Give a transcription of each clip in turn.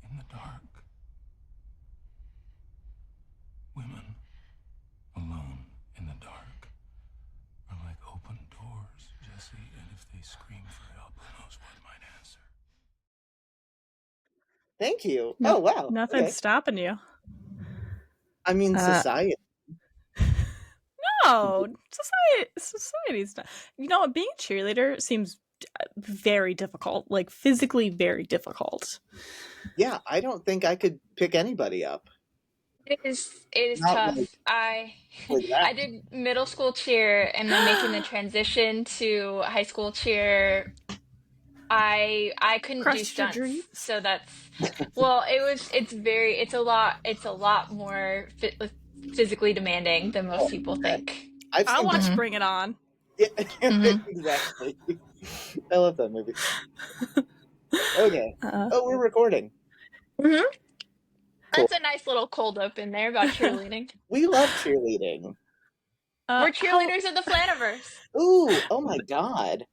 in the dark. Women alone in the dark are like open doors, Jesse, and if they scream for help, who knows what might answer. Thank you. Oh, wow. Nothing's Okay. stopping you. I mean, society. No, society's not. You know, being a cheerleader seems very difficult, like physically very difficult. Yeah, I don't think I could pick anybody up. It is Not tough. like I that. did middle school cheer and then making the transition to high school cheer. I couldn't do Crushed your stunts. dreams. So that's well, it's a lot more physically demanding than most people think. I'll watch Mhm. Bring It On. Yeah, Mhm. exactly. I love that movie. Okay. Oh, we're recording. Mhm. Cool. That's a nice little cold open there about cheerleading. We love cheerleading. We're cheerleaders of the Flanaverse. Ooh, oh my god.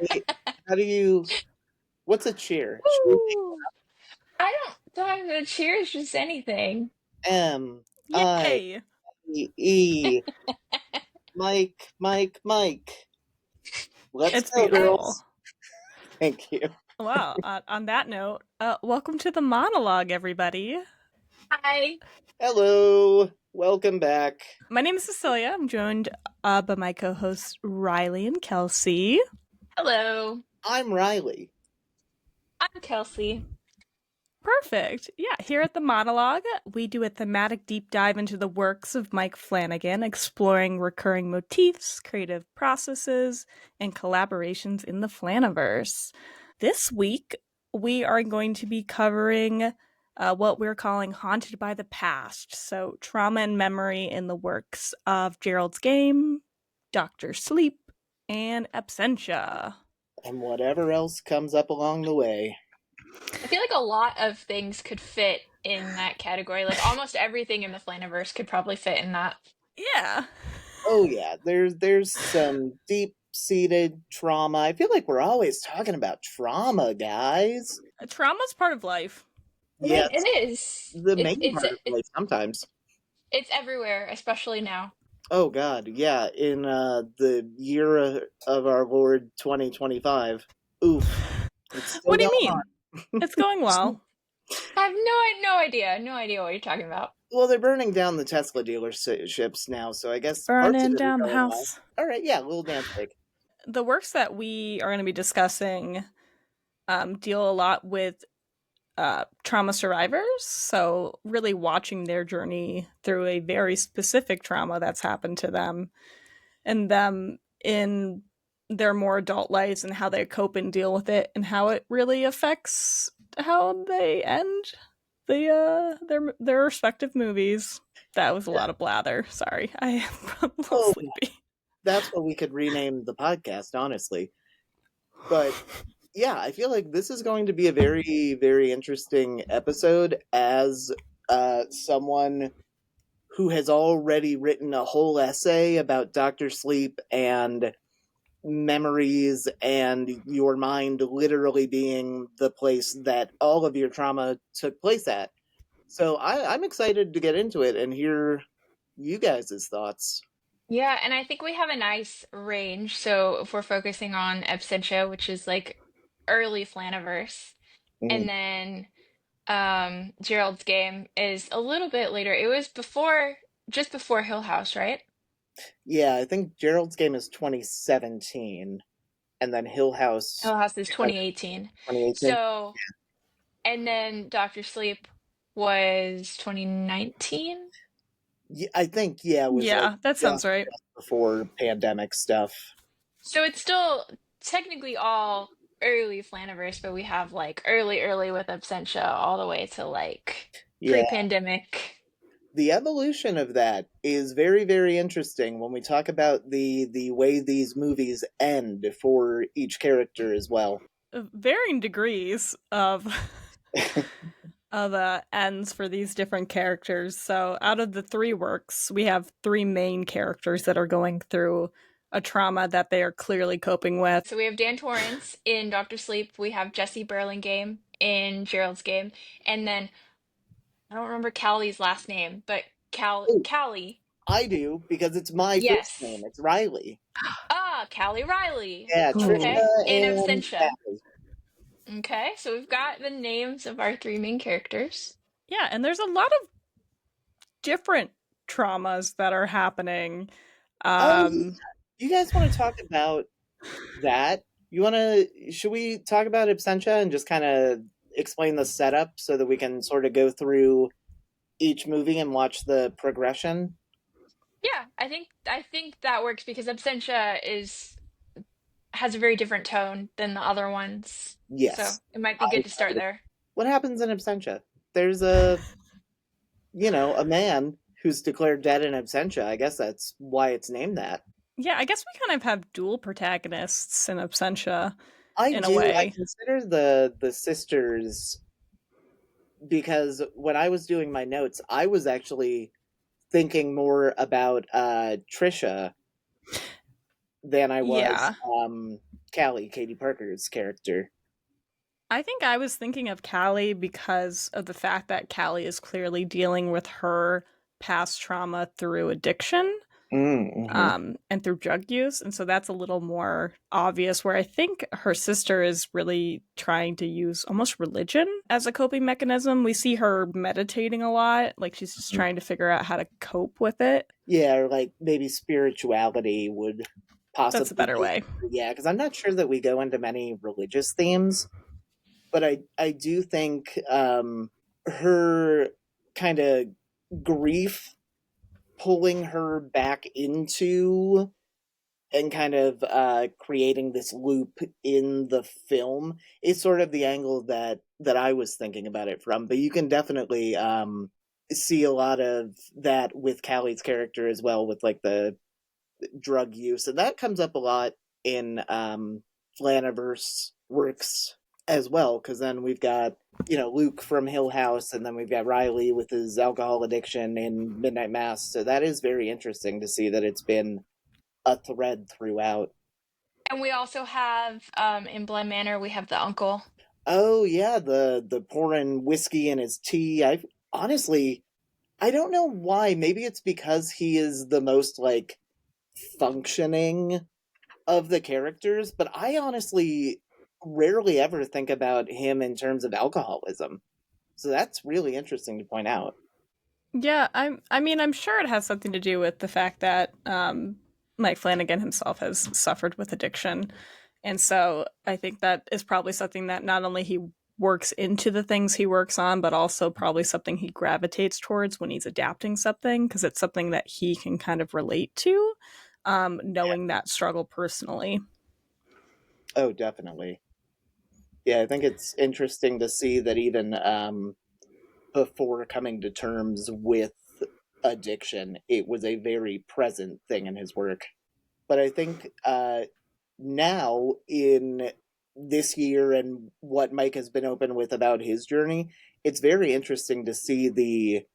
Wait, how do you... What's a cheer? Woo! I don't have to cheer, it's just anything. Yay! M-I-E. Mike. Let's It's go, beautiful. girls. Thank you. Wow. On that note, welcome to the monologue, everybody. Hi. Hello. Welcome back. My name is Cecilia. I'm joined by my co-hosts Riley and Kelsey. Hello. I'm Riley. I'm Kelsey. Perfect. Yeah, here at the Monologue, we do a thematic deep dive into the works of Mike Flanagan, exploring recurring motifs, creative processes, and collaborations in the Flanaverse. This week, we are going to be covering what we're calling Haunted by the Past, so trauma and memory in the works of Gerald's Game, Dr. Sleep, and Absentia. And whatever else comes up along the way. I feel like a lot of things could fit in that category. Like almost everything in the Flanaverse could probably fit in that. Yeah. Oh yeah, there's some deep-seated trauma. I feel like we're always talking about trauma, guys. Trauma's part of life. I Yeah, mean, it is. the main part of life sometimes. It's everywhere, especially now. Oh god, yeah, in the year of our Lord 2025. Oof. It's still What do you going mean? on. It's going well. I have no idea what you're talking about. Well, they're burning down the Tesla dealerships now, so I guess parts of Burning it down are the going house. well. All right, yeah, little dance break. The works that we are going to be discussing deal a lot with trauma survivors, so really watching their journey through a very specific trauma that's happened to them, and them in their more adult lives and how they cope and deal with it, and how it really affects how they end their respective movies. That was a lot of blather. Sorry, I am a little sleepy. That's what we could rename the podcast, honestly. But yeah, I feel like this is going to be a very, very interesting episode as someone who has already written a whole essay about Dr. Sleep and memories and your mind literally being the place that all of your trauma took place at. So I'm excited to get into it and hear you guys' thoughts. Yeah, and I think we have a nice range. So if we're focusing on Absentia, which is like early Flanaverse, and then Gerald's Game is a little bit later. It was just before Hill House, right? Yeah, I think Gerald's Game is 2017, and then Hill House is 2018. 2018. So, and then Dr. Sleep was 2019. Yeah, I think it was that sounds right. Just before pandemic stuff. So it's still technically all early Flanaverse, but we have like early with Absentia all the way to like pre-pandemic. The evolution of that is very, very interesting when we talk about the way these movies end for each character as well. Varying degrees of ends for these different characters. So out of the three works, we have three main characters that are going through a trauma that they are clearly coping with. So we have Dan Torrance in Dr. Sleep. We have Jesse Burlingame in Gerald's game. And then I don't remember Callie's last name, but Oh, Callie. I do, because it's my first name. Yes. It's Riley. Ah, Callie Riley. Yeah, Oh. Okay. Trisha In and Absentia. Callie. Okay, so we've got the names of our three main characters. Yeah, and there's a lot of different traumas that are happening. Oh, Um, you guys want to talk about that? Should we talk about Absentia and just kind of explain the setup so that we can sort of go through each movie and watch the progression? Yeah, I think that works because Absentia is has a very different tone than the other ones. So Yes. it might be I good to start agree. there. What happens in Absentia? There's a man who's declared dead in Absentia. I guess that's why it's named that. yeah, I guess we kind of have dual protagonists in Absentia I in a do. I way. consider the sisters, because when I was doing my notes, I was actually thinking more about Trisha than I was Yeah. Callie, Katie Parker's character. I think I was thinking of Callie because of the fact that Callie is clearly dealing with her past trauma through addiction. Mm-hmm. And through drug use. And so that's a little more obvious, where I think her sister is really trying to use almost religion as a coping mechanism. We see her meditating a lot, like she's just trying to figure out how to cope with it. Yeah, or like maybe spirituality would That's a possibly better be. way. Yeah, because I'm not sure that we go into many religious themes, but I do think her kind of grief pulling her back into and kind of creating this loop in the film is sort of the angle that I was thinking about it from. But you can definitely see a lot of that with Callie's character as well, with like the drug use, and that comes up a lot in Flanaverse works as well. Because then we've got Luke from Hill House, and then we've got Riley with his alcohol addiction in Midnight Mass. So that is very interesting to see that it's been a thread throughout. And we also have in Blood Manor we have the uncle. Oh yeah, the pouring whiskey in his tea. I honestly, I don't know why. Maybe it's because he is the most like functioning of the characters, but I honestly rarely ever think about him in terms of alcoholism. So that's really interesting to point out. Yeah, I'm sure it has something to do with the fact that Mike Flanagan himself has suffered with addiction. And so I think that is probably something that not only he works into the things he works on, but also probably something he gravitates towards when he's adapting something, because it's something that he can kind of relate to, knowing that struggle personally. Oh, definitely. Yeah, I think it's interesting to see that even before coming to terms with addiction, it was a very present thing in his work. But I think now, in this year and what Mike has been open with about his journey, it's very interesting to see the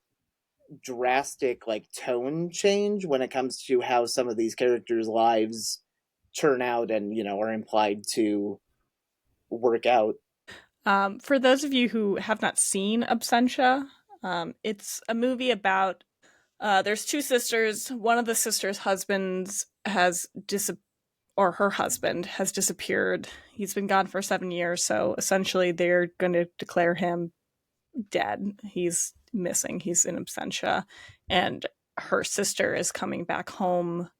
drastic like tone change when it comes to how some of these characters' lives turn out and are implied to work out. For those of you who have not seen Absentia, it's a movie about there's two sisters. One of the sisters' husbands has or her husband has disappeared. He's been gone for 7 years, so essentially they're going to declare him dead. He's missing. He's in absentia, and her sister is coming back home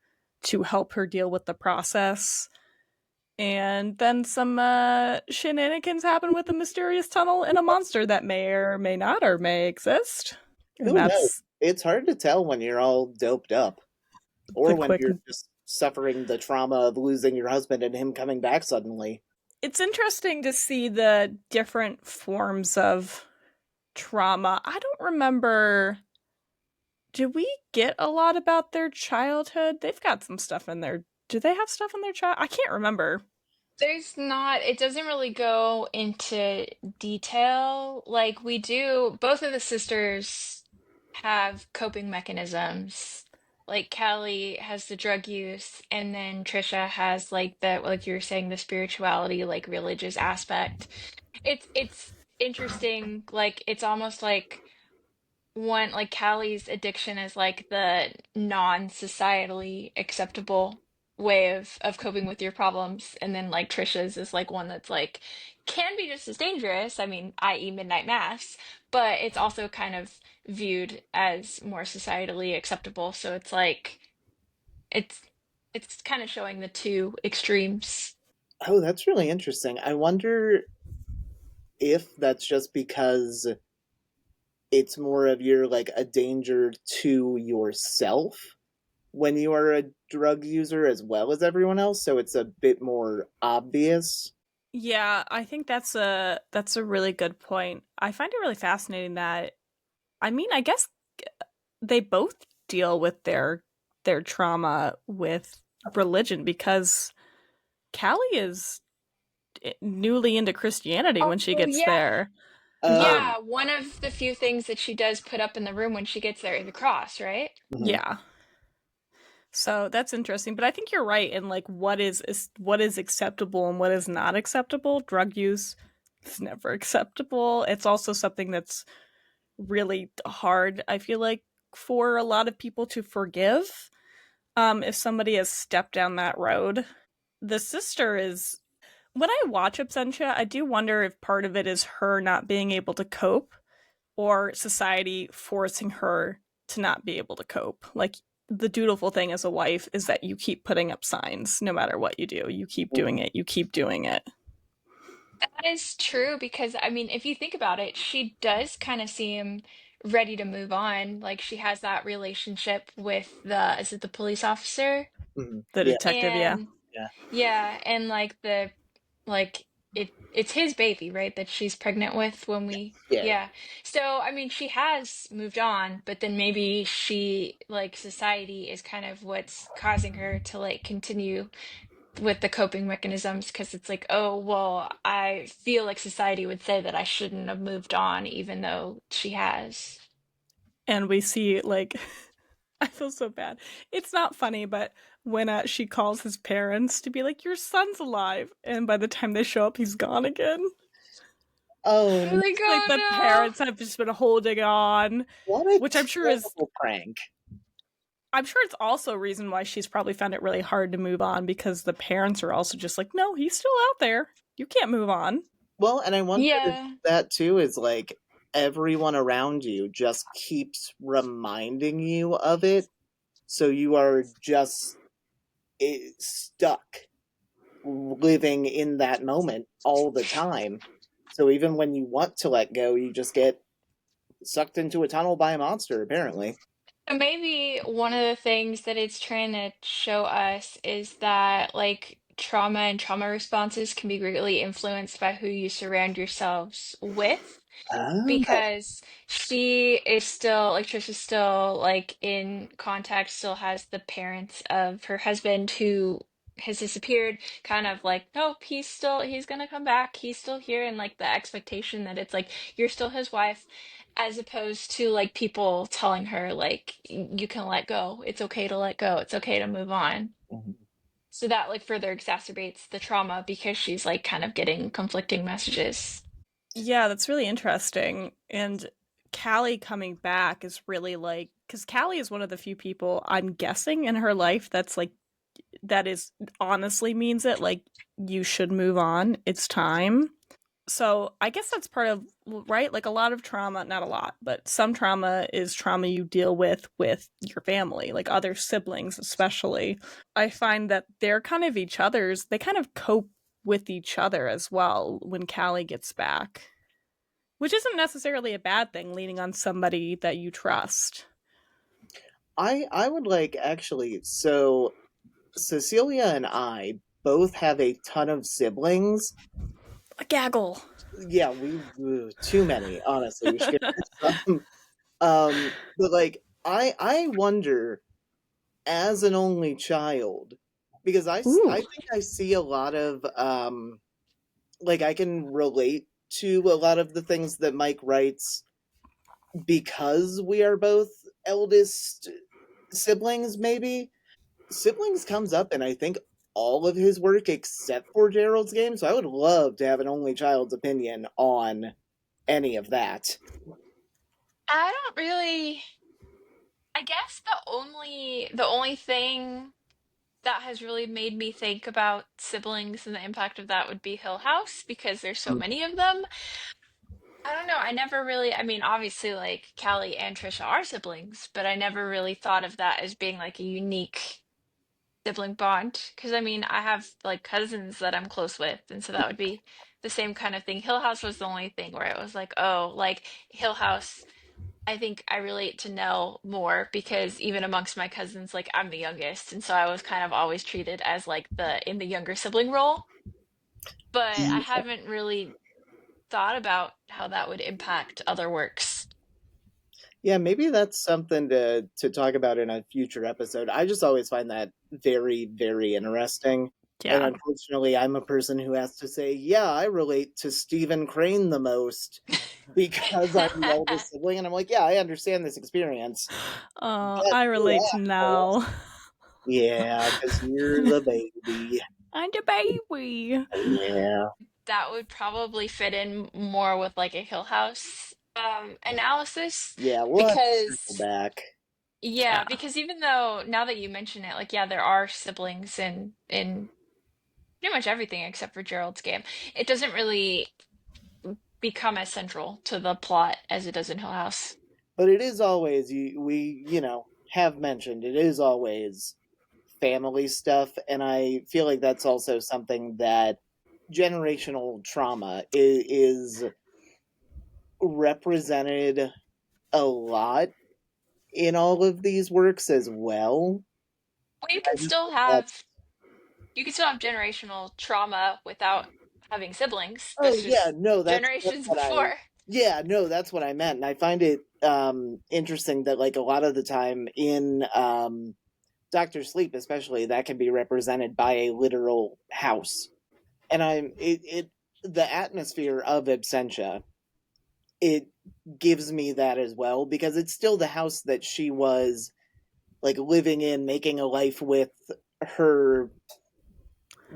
to help her deal with the process. And then some shenanigans happen with a mysterious tunnel and a monster that may or may not or may exist. And Who knows? that's It's hard to tell when you're all doped up the or when quick. you're just suffering the trauma of losing your husband and him coming back suddenly. It's interesting to see the different forms of trauma. I don't remember. Did we get a lot about their childhood? They've got some stuff in there. Do they have stuff in their child? I can't remember. There's not, it doesn't really go into detail. Like we do, both of the sisters have coping mechanisms. Like Callie has the drug use, and then Trisha has like the, like you were saying, the spirituality, like religious aspect. It's interesting. Like it's almost like one like Callie's addiction is like the non-societally acceptable way of coping with your problems, and then like Trisha's is like one that's like can be just as dangerous. I mean, i.e. midnight mass, but it's also kind of viewed as more societally acceptable. So it's like it's it's kind of showing the two extremes. Oh, that's really interesting. I wonder if that's just because it's more of you're like a danger to yourself when you are a drug user as well as everyone else, so it's a bit more obvious. Yeah, I think that's a really good point. I find it really fascinating that I mean, I guess they both deal with their trauma with religion because Callie is newly into Christianity Oh when she gets yeah. there. Oh. Yeah, one of the few things that she does put up in the room when she gets there is a cross, right? Mhm. Yeah. So that's interesting, but I think you're right in like what is acceptable and what is not acceptable. Drug use is never acceptable. It's also something that's really hard, I feel like, for a lot of people to forgive if somebody has stepped down that road. The sister is when I watch Absentia, I do wonder if part of it is her not being able to cope or society forcing her to not be able to cope. Like the dutiful thing as a wife is that you keep putting up signs no matter what you do. You keep doing Mhm. it. You keep doing it. That is true because I mean, if you think about it, she does kind of seem ready to move on. Like she has that relationship with the, is it the police officer? Mhm. The Yeah, detective, yeah. And yeah, yeah, and like it's his baby, right? That she's pregnant with when we yeah. yeah. So I mean, she has moved on, but then maybe she like society is kind of what's causing her to like continue with the coping mechanisms because it's like, oh, well, I feel like society would say that I shouldn't have moved on, even though she has. And we see, like, I feel so bad. It's not funny, but when she calls his parents to be like, your son's alive. And by the time they show up, he's gone again. Oh, I'm no, like, Like, the oh parents have just been holding on, what a which terrible prank. I'm sure it's also a reason why she's probably found it really hard to move on because the parents are also just like, no, he's still out there. You can't move on. Well, and I no. wonder if Yeah. that too is like everyone around you just keeps reminding you of it, so you are just stuck living in that moment all the time. So even when you want to let go, you just get sucked into a tunnel by a monster, apparently. So maybe one of the things that it's trying to show us is that like trauma and trauma responses can be greatly influenced by who you surround yourselves with. Oh. Because she is still like Trisha's still like in contact, still has the parents of her husband who has disappeared, kind of like, nope, he's gonna come back, he's still here, and like the expectation that it's like you're still his wife, as opposed to like people telling her like you can let go, it's okay to let go, it's okay to move on. Mhm. So that like further exacerbates the trauma because she's like kind of getting conflicting messages. Yeah, that's really interesting. And Callie coming back is really like, because Callie is one of the few people I'm guessing in her life that's like, that is honestly means it. Like, you should move on. It's time. So I guess that's part of, right? Like a lot of trauma, not a lot, but some trauma is trauma you deal with your family, like other siblings, especially. I find that they're kind of each other's, they kind of cope with each other as well when Callie gets back, which isn't necessarily a bad thing, leaning on somebody that you trust. I would like actually, so Cecilia and I both have a ton of siblings. A gaggle. Yeah, too many, honestly. We should get rid of some. But like I wonder as an only child, because Ooh. I think I see a lot of like I can relate to a lot of the things that Mike writes because we are both eldest siblings, maybe. Siblings comes up in I think all of his work except for Gerald's game, so I would love to have an only child's opinion on any of that. I don't really. I guess the only thing that has really made me think about siblings and the impact of that would be Hill House because there's so many of them. I don't know. I never really, I mean, obviously, like Callie and Trisha are siblings, but I never really thought of that as being like a unique sibling bond. Because I mean, I have like cousins that I'm close with, and so that would be the same kind of thing. Hill House was the only thing where it was like, oh, like Hill House. I think I relate to Nell more because even amongst my cousins, like I'm the youngest, and so I was kind of always treated as like the in the younger sibling role. But I haven't really thought about how that would impact other works. Yeah, maybe that's something to talk about in a future episode. I just always find that very, very interesting. And Yeah. unfortunately, I'm a person who has to say, yeah, I relate to Stephen Crane the most because I'm the eldest sibling. And I'm like, yeah, I understand this experience. Get I your relate to assholes. now. Yeah, because you're the baby. I'm the baby. Yeah. That would probably fit in more with like a Hill House analysis Yeah, we'll have to circle because back. yeah, Yeah. because even though now that you mention it, like yeah, there are siblings in pretty much everything except for Gerald's game. It doesn't really become as central to the plot as it does in Hill House. But it is always, have mentioned, it is always family stuff. And I feel like that's also something that generational trauma is represented a lot in all of these works as well. Well, I just think that's you can still have generational trauma without having siblings. oh That's yeah, just no, that's generations what I before. yeah, no, that's what I meant. And I find it interesting that like a lot of the time in Doctor Sleep especially that can be represented by a literal house. And the atmosphere of Absentia, it gives me that as well because it's still the house that she was like living in, making a life with her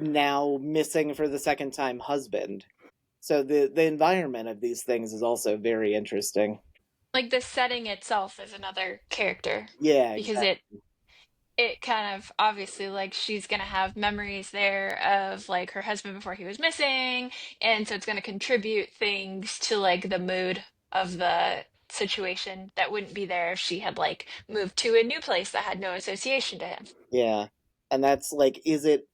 now missing for the second time husband. So the environment of these things is also very interesting. Like the setting itself is another character Yeah, because exactly. it kind of obviously like she's gonna have memories there of like her husband before he was missing, and so it's gonna contribute things to like the mood of the situation that wouldn't be there if she had like moved to a new place that had no association to him. Yeah. And that's like, is it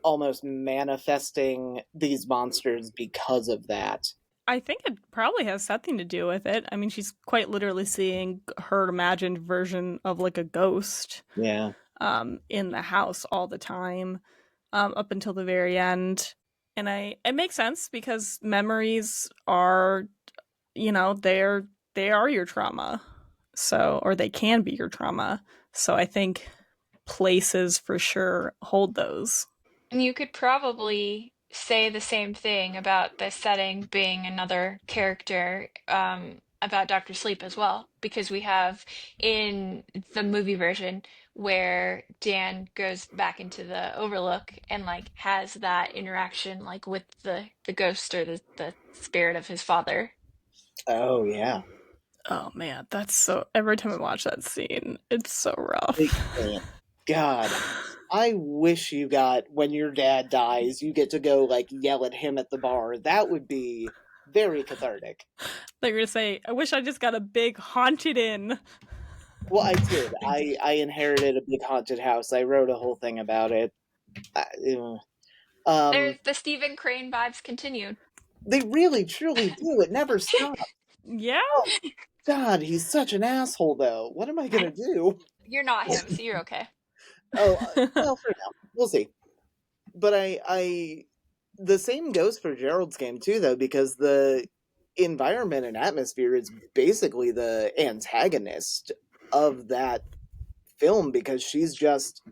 almost manifesting these monsters because of that? I think it probably has something to do with it. I mean, she's quite literally seeing her imagined version of like a ghost Yeah. in the house all the time, up until the very end. And it makes sense because memories are, they are your trauma. So, or they can be your trauma. So I think places for sure hold those. And you could probably say the same thing about the setting being another character about Dr. Sleep as well, because we have in the movie version where Dan goes back into the Overlook and like has that interaction like with the ghost or the spirit of his father. Oh yeah. Oh man, that's so. Every time I watch that scene, it's so rough. God, I wish you got when your dad dies, you get to go like yell at him at the bar. That would be very cathartic. They're gonna say, "I wish I just got a big haunted inn." Well, I did. I inherited a big haunted house. I wrote a whole thing about it. Um, There's the Stephen Crane vibes continued. they really truly do. It never stops. Yeah, Oh God, he's such an asshole though. What am I gonna do? You're not him, so you're okay. Oh, well, for now, we'll see. But the same goes for Gerald's game too, though, because the environment and atmosphere is basically the antagonist of that film because she's just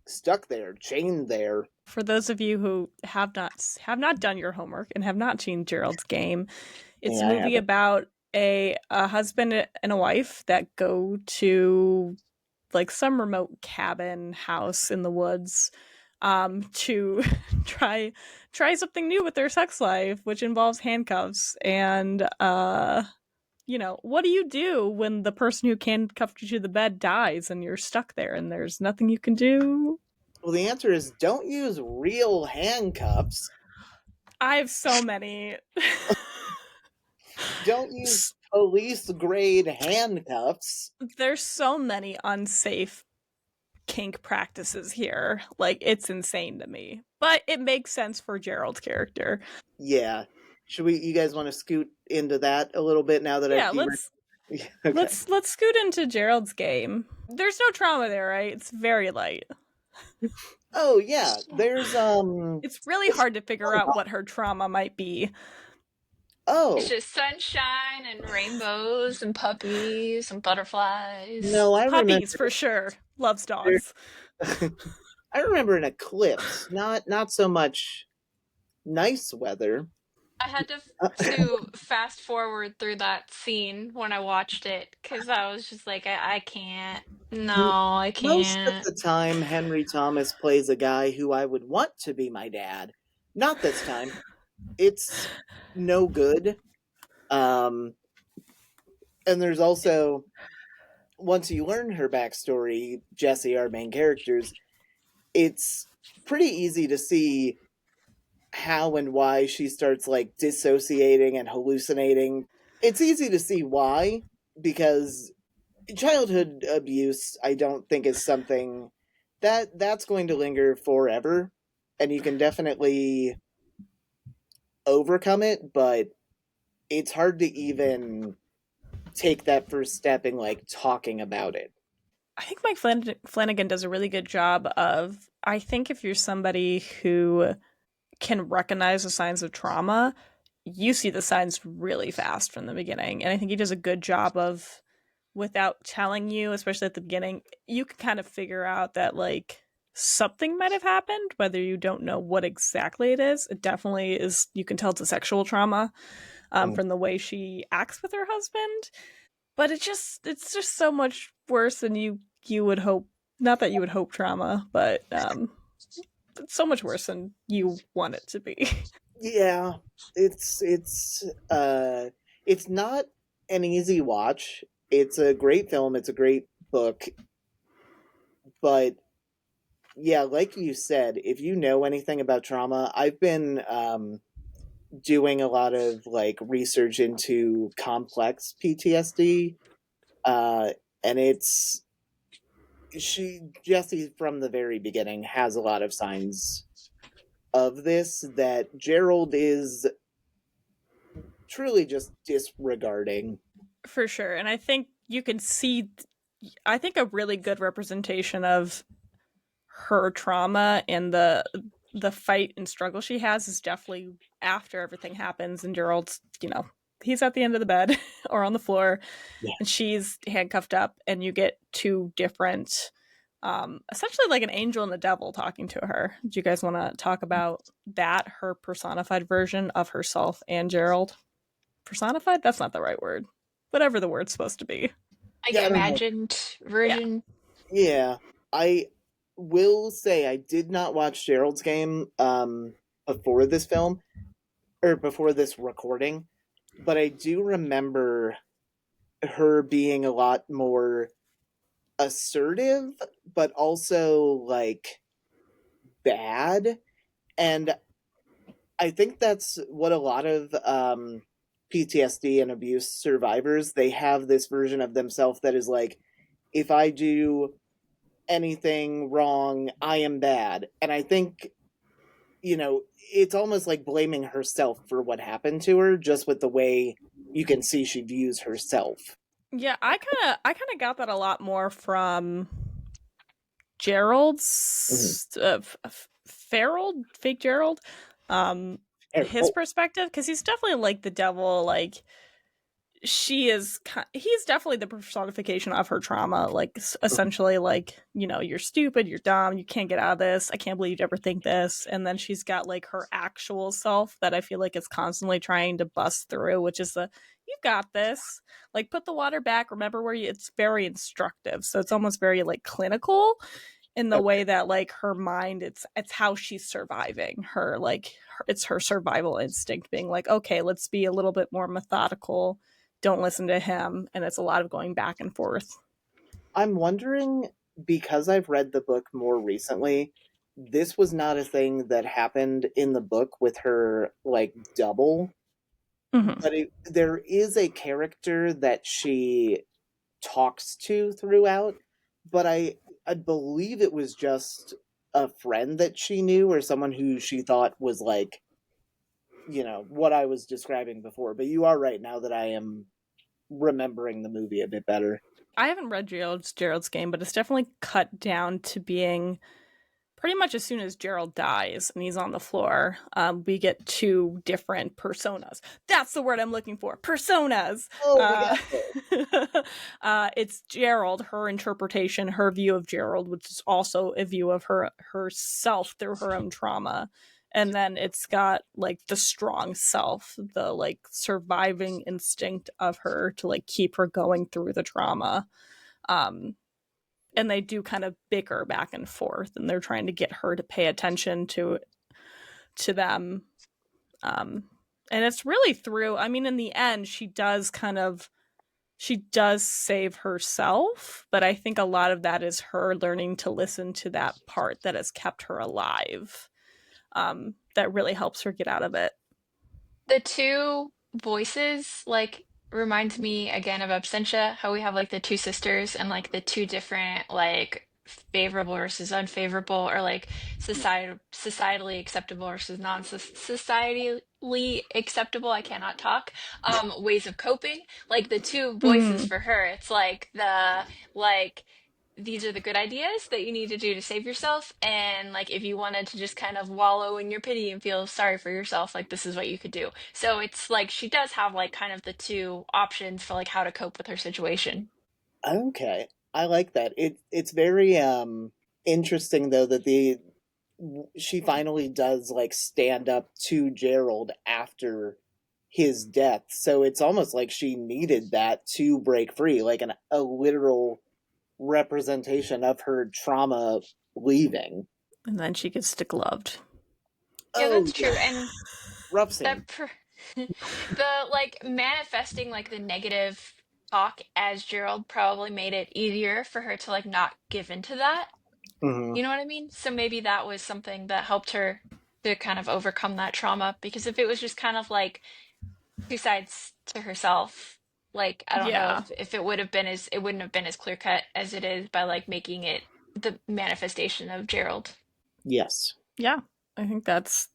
stuck there, chained there. For those of you who have not done your homework and have not seen Gerald's Game, it's a Yeah, I movie haven't. about a husband and a wife that go to like some remote cabin house in the woods to try something new with their sex life, which involves handcuffs. And what do you do when the person who handcuffed you to the bed dies and you're stuck there and there's nothing you can do? Well, the answer is don't use real handcuffs. I have so many. Don't use police grade handcuffs. There's so many unsafe kink practices here. Like, it's insane to me. But it makes sense for Gerald's character. Yeah. You guys want to scoot into that a little bit now that Yeah, I've okay. let's scoot into Gerald's game. There's no trauma there, right? It's very light. Oh yeah, there's It's really hard to figure out what her trauma might be. Oh. It's just sunshine and rainbows and puppies and butterflies. No, I Puppies remember for sure. Loves dogs. I remember an eclipse, not so much nice weather. I had to fast forward through that scene when I watched it because I was just like, I can't. No, I Most of can't. the time, Henry Thomas plays a guy who I would want to be my dad. Not this time. It's no good. And there's also, once you learn her backstory, Jesse, our main characters, it's pretty easy to see how and why she starts like dissociating and hallucinating. It's easy to see why, because childhood abuse, I don't think, is something that's going to linger forever, and you can definitely overcome it, but it's hard to even take that first step in like talking about it. I think Mike Flanagan does a really good job of, I think if you're somebody who can recognize the signs of trauma, you see the signs really fast from the beginning. And I think he does a good job of, without telling you, especially at the beginning, you can kind of figure out that like something might have happened, whether you don't know what exactly it is. It definitely is, you can tell it's a sexual trauma from the way she acts with her husband. But it's just so much worse than you would hope. Not that you would hope trauma, but it's so much worse than you want it to be. Yeah, it's not an easy watch. It's a great film, it's a great book, but yeah, like you said, if you know anything about trauma, I've been doing a lot of like research into complex PTSD, and Jesse from the very beginning has a lot of signs of this that Gerald is truly just disregarding. For sure. And I think you can see, I think a really good representation of her trauma and the fight and struggle she has is definitely after everything happens and Gerald's, he's at the end of the bed or on the floor, and she's handcuffed up, and you get two different, essentially like an angel and the devil talking to her. Do you guys want to talk about that, her personified version of herself and Gerald? Personified? That's not the right word. Whatever the word's supposed to be. Like imagined version. Yeah. I will say I did not watch Gerald's game before this film, or before this recording, but I do remember her being a lot more assertive, but also like bad. And I think that's what a lot of PTSD and abuse survivors, they have this version of themselves that is like, if I do anything wrong, I am bad. And I think, it's almost like blaming herself for what happened to her, just with the way you can see she views herself. Yeah, I kind of got that a lot more from Gerald's fake Gerald, his perspective, because he's definitely like the devil. Like, he's definitely the personification of her trauma. Like, essentially, like, you're stupid, you're dumb, you can't get out of this. I can't believe you'd ever think this. And then she's got like her actual self that I feel like is constantly trying to bust through, which is you've got this. Like, put the water back. Remember where it's very instructive. So it's almost very like clinical. in the way that like her mind, it's how she's surviving. It's her survival instinct being like, okay, let's be a little bit more methodical. Don't listen to him, and it's a lot of going back and forth. I'm wondering, because I've read the book more recently, this was not a thing that happened in the book with her like double, but there is a character that she talks to throughout, but I believe it was just a friend that she knew or someone who she thought was like, what I was describing before. But you are right now that I am remembering the movie a bit better. I haven't read Gerald's Game, but it's definitely cut down to being pretty much as soon as Gerald dies and he's on the floor, we get two different personas. That's the word I'm looking for. Personas. Oh, It's Gerald, her interpretation, her view of Gerald, which is also a view of herself through her own trauma. And then it's got like the strong self, the like surviving instinct of her to like keep her going through the trauma. And they do kind of bicker back and forth, and they're trying to get her to pay attention to them. And it's really through, I mean, in the end, she does save herself, but I think a lot of that is her learning to listen to that part that has kept her alive. That really helps her get out of it. The two voices like reminds me again of Absentia, how we have like the two sisters and like the two different like favorable versus unfavorable, or like societally acceptable versus non-societally acceptable, I cannot talk, ways of coping. Like the two voices for her, it's like like these are the good ideas that you need to do to save yourself, and like if you wanted to just kind of wallow in your pity and feel sorry for yourself, like this is what you could do. So it's like she does have like kind of the two options for like how to cope with her situation. okay. I like that. It's very interesting though that she finally does like stand up to Gerald after his death. So it's almost like she needed that to break free, like a literal representation of her trauma leaving. And then she gets gloved. Yeah, that's true. And rough scene. the like manifesting like the negative talk as Gerald probably made it easier for her to like not give into that. Mm-hmm. You know what I mean? So maybe that was something that helped her to kind of overcome that trauma, because if it was just kind of like two sides to herself, like I don't know if it would have been as it wouldn't have been as clear cut as it is by like making it the manifestation of Gerald. Yes. Yeah, I think that's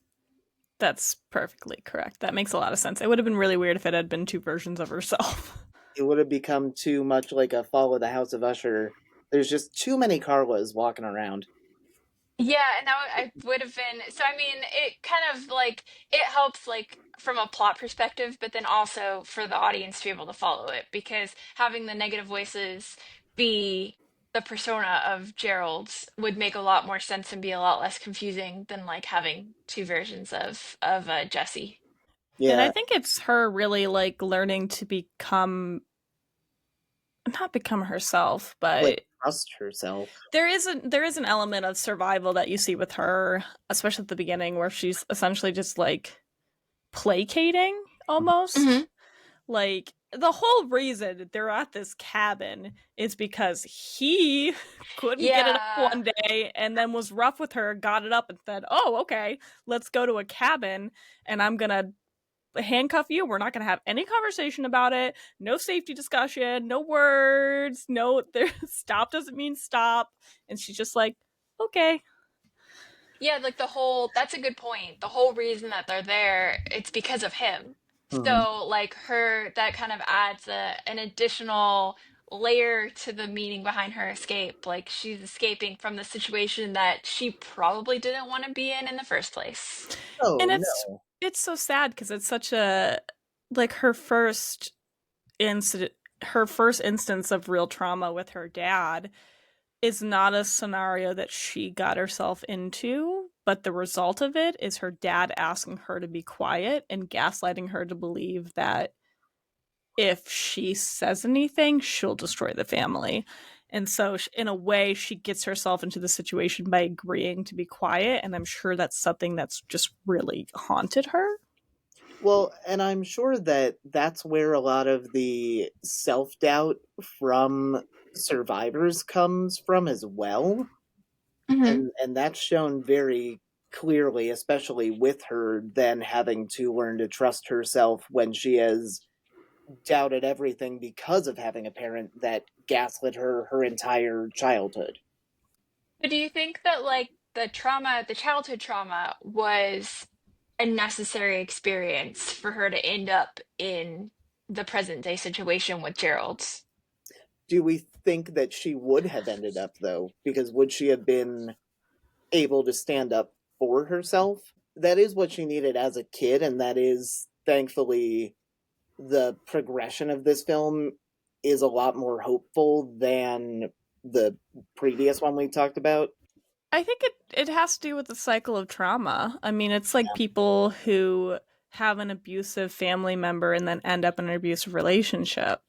perfectly correct. That makes a lot of sense. It would have been really weird if it had been two versions of herself. It would have become too much like a Fall of the House of Usher. There's just too many Carlas walking around. Yeah, and I would have been, so I mean, it kind of like it helps like from a plot perspective, but then also for the audience to be able to follow it, because having the negative voices be the persona of Gerald's would make a lot more sense and be a lot less confusing than like having two versions of Jesse. Yeah. And I Yeah. think it's her really like learning to not become herself, but Like trust herself. there is an element of survival that you see with her, especially at the beginning, where she's essentially just like placating almost. Mhm. Like the whole reason they're at this cabin is because he couldn't get it up Yeah. one day and then was rough with her, got it up and said, "Oh, okay, let's go to a cabin and I'm gonna handcuff you. We're not going to have any conversation about it. No safety discussion, no words, no stop doesn't mean stop." And she's just like, "Okay." Yeah, like that's a good point. The whole reason that they're there, it's because of him. Mm-hmm. So like that kind of adds an additional layer to the meaning behind her escape. Like she's escaping from the situation that she probably didn't want to be in the first place. Oh, And no. it's so sad because it's such a like her first instance of real trauma with her dad is not a scenario that she got herself into, but the result of it is her dad asking her to be quiet and gaslighting her to believe that if she says anything, she'll destroy the family. And so, in a way, she gets herself into the situation by agreeing to be quiet. And I'm sure that's something that's just really haunted her. Well, and I'm sure that that's where a lot of the self-doubt from survivors comes from as well. Mm-hmm. And that's shown very clearly, especially with her then having to learn to trust herself when she has doubted everything because of having a parent that gaslit her her entire childhood. But do you think that like the trauma, the childhood trauma was a necessary experience for her to end up in the present day situation with Gerald? Do we think that she would have ended up, though? Because would she have been able to stand up for herself? That is what she needed as a kid, and that is, thankfully, the progression of this film is a lot more hopeful than the previous one we talked about. I think it has to do with the cycle of trauma. I mean, it's like people who have an abusive family member and then end up in an abusive relationship.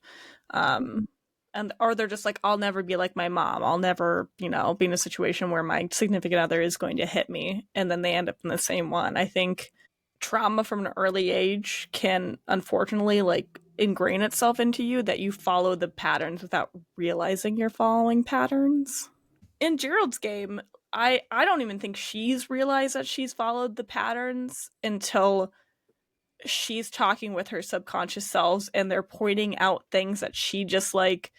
And or they're just like, I'll never be like my mom. I'll never, be in a situation where my significant other is going to hit me, and then they end up in the same one. I think trauma from an early age can unfortunately like ingrain itself into you, that you follow the patterns without realizing you're following patterns. In Gerald's game, I don't even think she's realized that she's followed the patterns until she's talking with her subconscious selves and they're pointing out things that she just like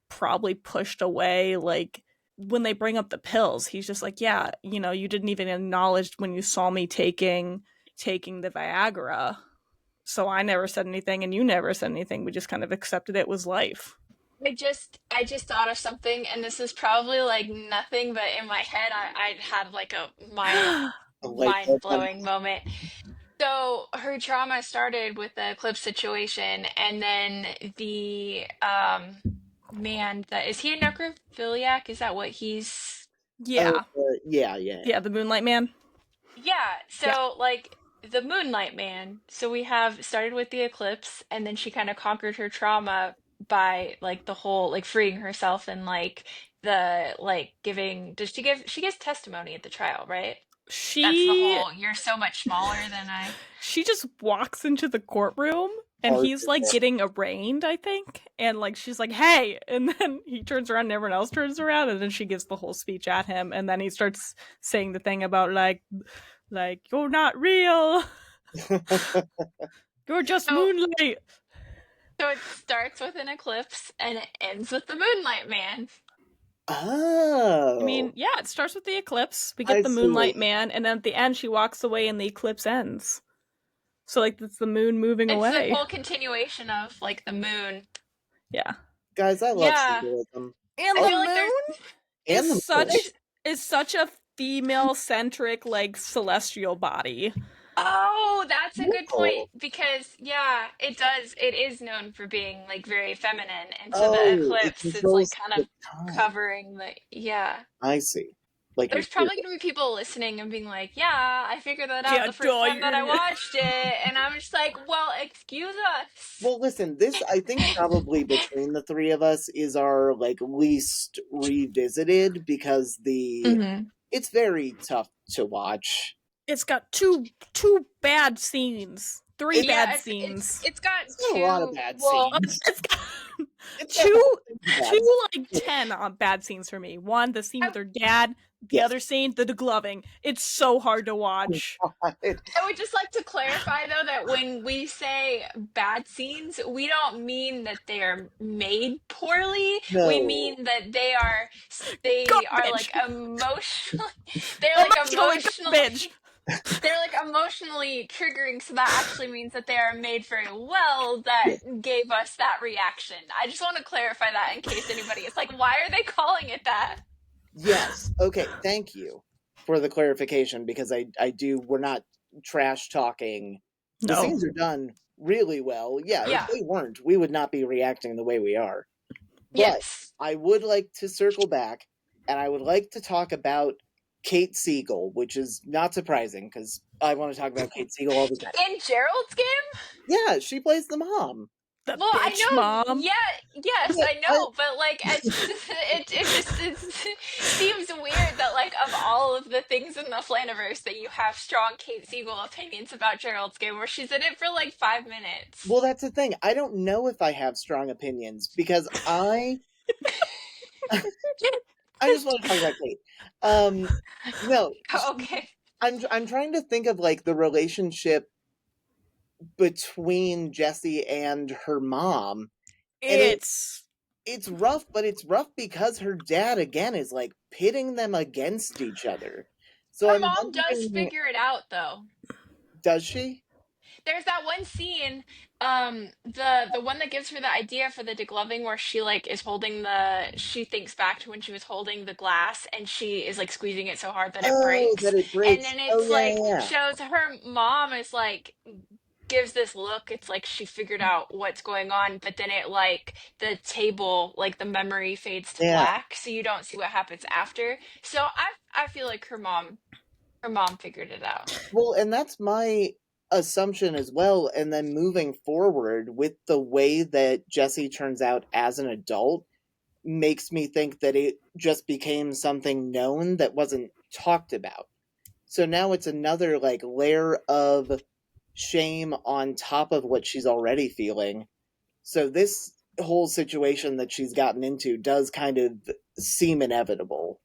probably pushed away. Like when they bring up the pills, he's just like, yeah, you didn't even acknowledge when you saw me taking the Viagra. So I never said anything and you never said anything. We just kind of accepted it was life. I just thought of something, and this is probably like nothing, but in my head I had like a A light bulb moment. mind-blowing moment. So her trauma started with the eclipse situation, and then the man that is he a necrophiliac? Is that what he's Yeah. Yeah. The Moonlight Man. Yeah, Yeah. so like the Moonlight Man. So we have started with the eclipse, and then she kind of conquered her trauma by like the whole like freeing herself and like the like giving does she gives testimony at the trial, right? That's the She whole you're so much smaller than I. she just walks into the courtroom and Hard he's to like say. getting arraigned, I think. And like she's like, hey, and then he turns around and everyone else turns around, and then she gives the whole speech at him, and then he starts saying the thing about like you're not real. You're just So moonlight. so it starts with an eclipse and it ends with the Moonlight Man. I mean, Oh, yeah, it starts with the eclipse. We I get the see. Moonlight Man, and then at the end she walks away and the eclipse ends. So like it's the moon moving It's the away. whole continuation of like the moon. Yeah. Guys, I love Yeah. symbolism. And I the feel like there's moon And the there's is such a female centric like celestial body. Oh, that's a good point Oh, because yeah, it does. It is known for being like very feminine, and so the oh, it eclipse, it's like controls kind the of time. covering the yeah. I see. Like There's Mercury. probably gonna be people listening and being like, "Yeah, I figured that out Yeah, the first time that I you're watched it," and I'm just like, "Well, excuse us." Well, listen, this I think probably between the three of us is our like least revisited because Mm-hmm. it's very tough to watch. It's got two bad scenes. Three It, bad Yeah, it's scenes. it's got it's got a lot of two. bad Well, scenes. It's got It's got two bad like 10 on bad scenes for me. One, the scene I with her dad. The Yes. other scene, the degloving. It's so hard to watch. I would just like to clarify though that when we say bad scenes, we don't mean that they are made poorly. We No. mean that they are Garbage. like emotionally they're like Emotionally garbage. they're like emotionally triggering, so that actually means that they are made very well Yes. that gave us that reaction. I just want to clarify that in case anybody is like, why are they calling it that? Yes. Okay. Thank you for the clarification because I do. We're not trash talking. The No. scenes are done really well. Yeah. If Yeah. they weren't, we would not be reacting the way we are. But Yes. I would like to circle back, and I would like to talk about Kate Siegel, which is not surprising because I want to talk about Kate Siegel all the time. In Gerald's game? Yeah, she plays the mom. The Well, I bitch know, mom. yes, Yeah, I know, but like, it's it seems weird that like of all of the things in the Flanaverse that you have strong Kate Siegel opinions about Gerald's game, where she's in it for like 5 minutes. well, that's the thing. I don't know if I have strong opinions because I just want to talk about Kate. No, Okay. I'm trying to think of like the relationship between Jessie and her mom, and it's rough, but it's rough because her dad again is like pitting them against each other. So Her I'm mom does wondering, figure it out though. does she? There's that one scene, the one that gives her the idea for the degloving where she like is holding she thinks back to when she was holding the glass and she is like squeezing it so hard that it Oh, that breaks. it And breaks. then Oh it's yeah, like yeah, yeah. shows her mom is like gives this look. It's like she figured out what's going on, but then it like the table, like the memory fades to Yeah. black, so you don't see what happens after. So I feel like her mom figured it out. Well, and that's my assumption as well. And then moving forward with the way that Jesse turns out as an adult makes me think that it just became something known that wasn't talked about. So now it's another like layer of shame on top of what she's already feeling. So this whole situation that she's gotten into does kind of seem inevitable.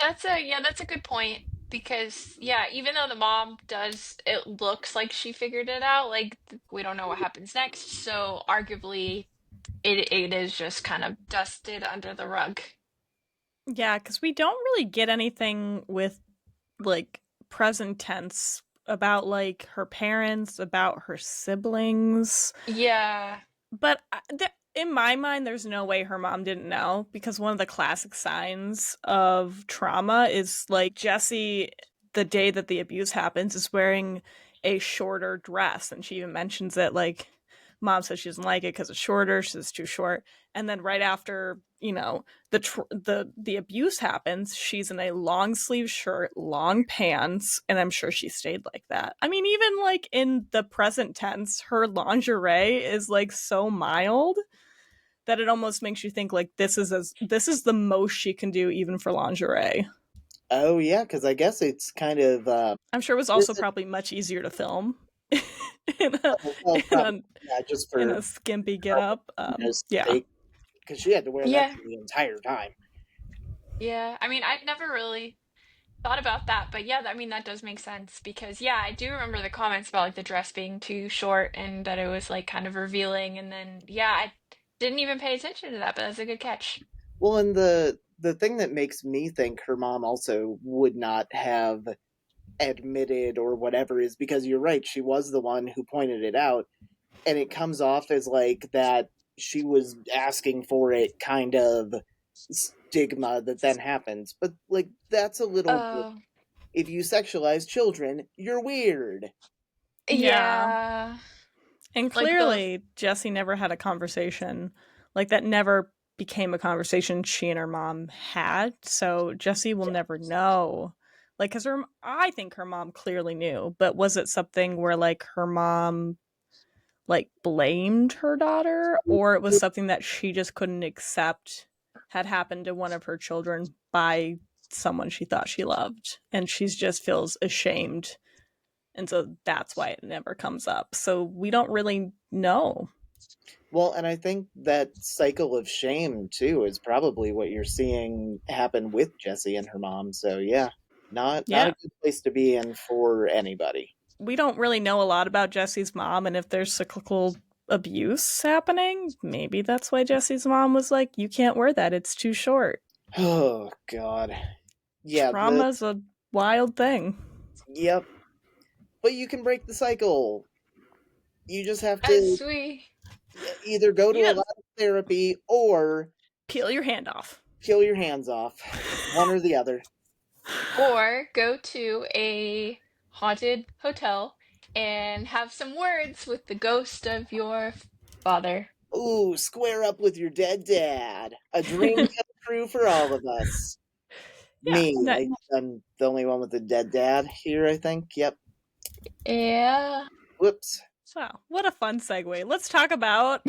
That's a good point because yeah, even though the mom does, it looks like she figured it out, like we don't know what happens next, so arguably it is just kind of dusted under the rug. Yeah, because we don't really get anything with like present tense about like her parents, about her siblings. Yeah. But in my mind, there's no way her mom didn't know because one of the classic signs of trauma is like Jessie, the day that the abuse happens, is wearing a shorter dress. And she even mentions it like, mom says she doesn't like it because it's shorter. She says it's too short. And then right after, the abuse happens, she's in a long sleeve shirt, long pants, and I'm sure she stayed like that. I mean, even like in the present tense, her lingerie is like so mild that it almost makes you think like this is the most she can do even for lingerie. Oh yeah, because I guess it's kind of I'm sure it was also probably much easier to film in a well, in probably a, yeah, just in for a skimpy get up. Yeah. sake, because she had to wear that Yeah. the entire time. Yeah. I mean, I'd never really thought about that, but yeah, I mean that does make sense because yeah, I do remember the comments about like the dress being too short and that it was like kind of revealing and then yeah, I didn't even pay attention to that, but that's a good catch. Well, and the thing that makes me think her mom also would not have admitted or whatever is because you're right, she was the one who pointed it out, and it comes off as like that she was asking for it kind of stigma that then happens. But like that's a little bit, Oh, if you sexualize children, you're weird. Yeah. yeah. And Like the clearly, Jessie never had a conversation like that. Never became a conversation she and her mom had. So Jessie will never know. Like, because I think her mom clearly knew, but was it something where like her mom like blamed her daughter, or it was something that she just couldn't accept had happened to one of her children by someone she thought she loved, and she just feels ashamed, and so that's why it never comes up. So we don't really know. Well, and I think that cycle of shame too is probably what you're seeing happen with Jessie and her mom. So yeah, not Yeah, a good place to be in for anybody. we don't really know a lot about Jesse's mom, and if there's cyclical abuse happening, maybe that's why Jesse's mom was like, "You can't wear that; it's too short." Oh God, yeah, Trauma's a wild thing. yep. But you can break the cycle. You just have as to we either go to a Yeah, lot of therapy or peel your hand off. peel your hands off, one or the other. or go to a haunted hotel and have some words with the ghost of your father. Ooh, square up with your dead dad. A dream come true for all of us. Yeah, Me, no, I'm the only one with a dead dad here, I think. Yep. Yeah. Whoops. Wow, what a fun segue. Let's talk about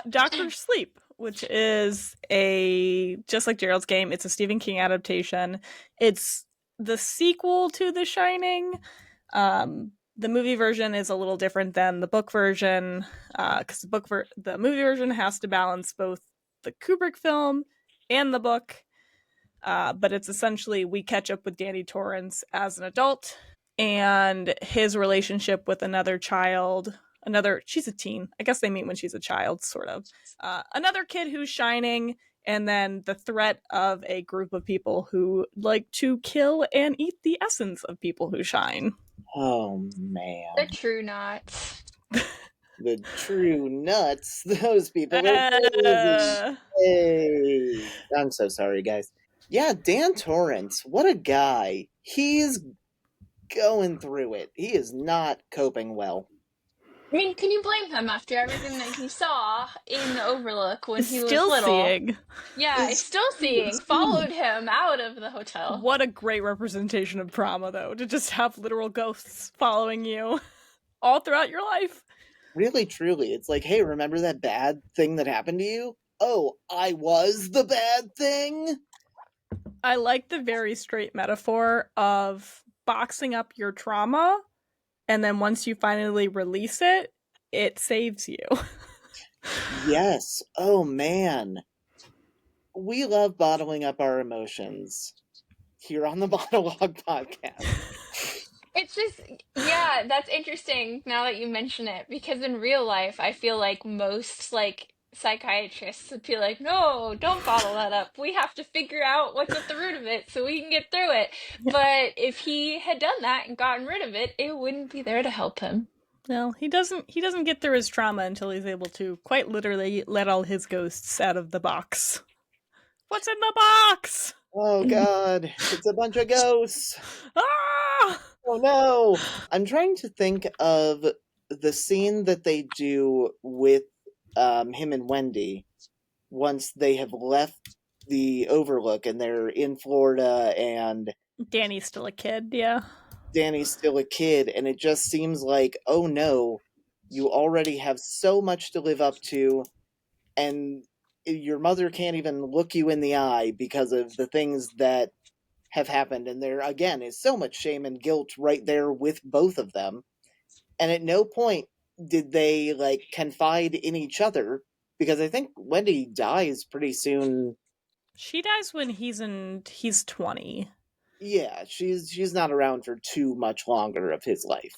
Doctor Sleep, which is just like Gerald's Game, it's a Stephen King adaptation. It's the sequel to The Shining. The movie version is a little different than the book version, because the movie version has to balance both the Kubrick film and the book. But it's essentially we catch up with Danny Torrance as an adult and his relationship with another child. She's a teen. I guess they meet when she's a child, sort of. Another kid who's shining, and then the threat of a group of people who like to kill and eat the essence of people who shine. Oh, The man. true knots. The true nuts. Those people are crazy. Hey. I'm so sorry, guys. Yeah, Dan Torrance. What a guy. He's going through it. He is not coping well. I mean, can you blame him after everything that he saw in the Overlook when he was Still little? seeing. Yeah, it's still seeing. Followed him out of the hotel. What a great representation of trauma, though, to just have literal ghosts following you all throughout your life. Really, truly. It's like, hey, remember that bad thing that happened to you? Oh, I was the bad thing? I like the very straight metaphor of boxing up your trauma, and then once you finally release it, it saves you. Yes. Oh, man. We love bottling up our emotions here on the Monologue podcast. It's just, yeah, that's interesting now that you mention it, because in real life, I feel like most like psychiatrists would be like, no, don't bottle that up. We have to figure out what's at the root of it so we can get through it. Yeah. But if he had done that and gotten rid of it, it wouldn't be there to help him. Well, he doesn't get through his trauma until he's able to quite literally let all his ghosts out of the box. What's in the box? Oh, God. It's a bunch of ghosts. Ah! Oh, no. I'm trying to think of the scene that they do with him and Wendy once they have left the Overlook and they're in Florida and Danny's still a kid, yeah. Danny's still a kid, and it just seems like, oh no, you already have so much to live up to, and your mother can't even look you in the eye because of the things that have happened. And there, again, is so much shame and guilt right there with both of them. And at no point did they, like, confide in each other, because I think Wendy dies pretty soon. She dies when he's 20. Yeah, she's not around for too much longer of his life.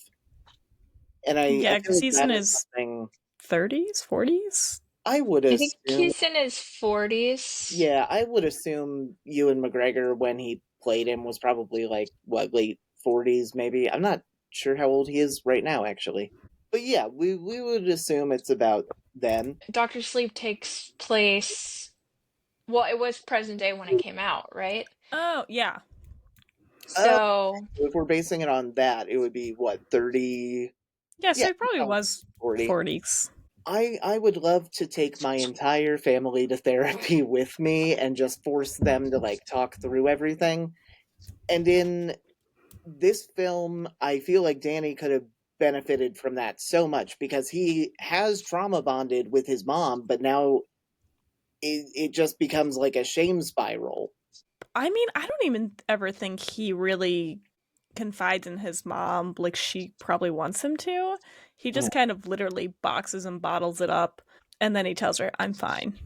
And I Yeah, feel because like he's that in is his something 30s, 40s. I would I think assume. he's in his 40s. Yeah, I would assume Ewan McGregor, when he played him, was probably like, what, late 40s maybe? I'm not sure how old he is right now, actually. But yeah, we would assume it's about then. Doctor Sleep takes place, well, it was present day when it came out, right? Oh, yeah. So, If we're basing it on that, it would be, what, 30? Yeah, so Yeah, he probably about was 40. 40s. I would love to take my entire family to therapy with me and just force them to, like, talk through everything. And in this film, I feel like Danny could have benefited from that so much, because he has trauma bonded with his mom, but now it just becomes like a shame spiral. I mean, I don't even ever think he really confides in his mom like she probably wants him to. He just kind of literally boxes and bottles it up, and then he tells her, I'm fine.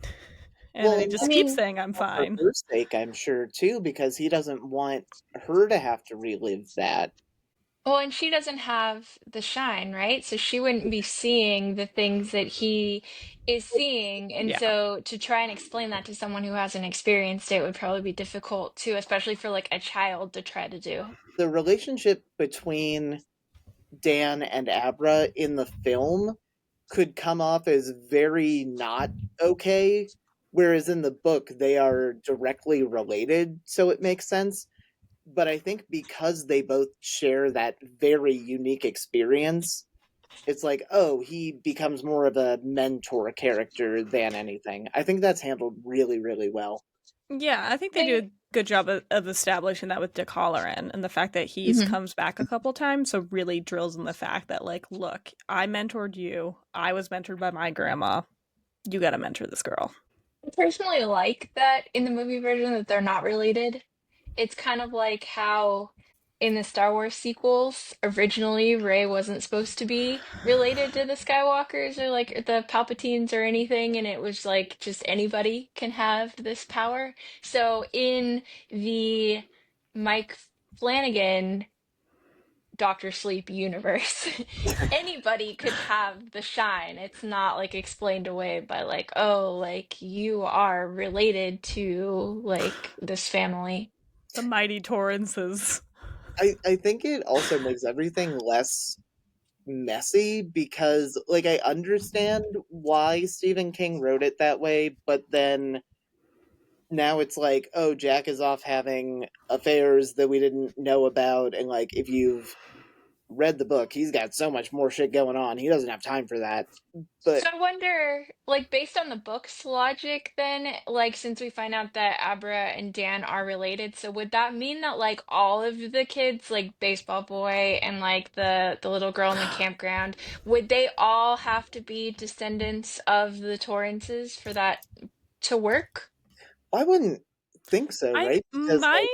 And Well, then he and just I keeps mean, saying, I'm for fine. her sake, I'm sure, too, because he doesn't want her to have to relive that. well, and she doesn't have the shine, right? So she wouldn't be seeing the things that he is seeing. And Yeah. so to try and explain that to someone who hasn't experienced it would probably be difficult too, especially for like a child to try to do. The relationship between Dan and Abra in the film could come off as very not okay, whereas in the book they are directly related, so it makes sense. But I think because they both share that very unique experience, it's like, oh, he becomes more of a mentor character than anything. I think that's handled really, really well. Yeah, I think they do a good job of establishing that with Dick Halloran, and the fact that he comes back a couple times, so really drills in the fact that, like, look, I mentored you, I was mentored by my grandma, you gotta mentor this girl. I personally like that in the movie version that they're not related. It's kind of like how in the Star Wars sequels, originally Rey wasn't supposed to be related to the Skywalkers or like the Palpatines or anything, and it was like just anybody can have this power. So in the Mike Flanagan Doctor Sleep universe, anybody could have the shine. It's not like explained away by like, oh, like you are related to like this family. The mighty Torrances. I think it also makes everything less messy because, like, I understand why Stephen King wrote it that way, but then now it's like, oh, Jack is off having affairs that we didn't know about, and like, if you've read the book, he's got so much more shit going on. He doesn't have time for that. But So I wonder, like, based on the book's logic, then, like, since we find out that Abra and Dan are related, so would that mean that, like, all of the kids, like Baseball Boy and like the little girl in the campground, would they all have to be descendants of the Torrances for that to work? I wouldn't think so, right? Because like,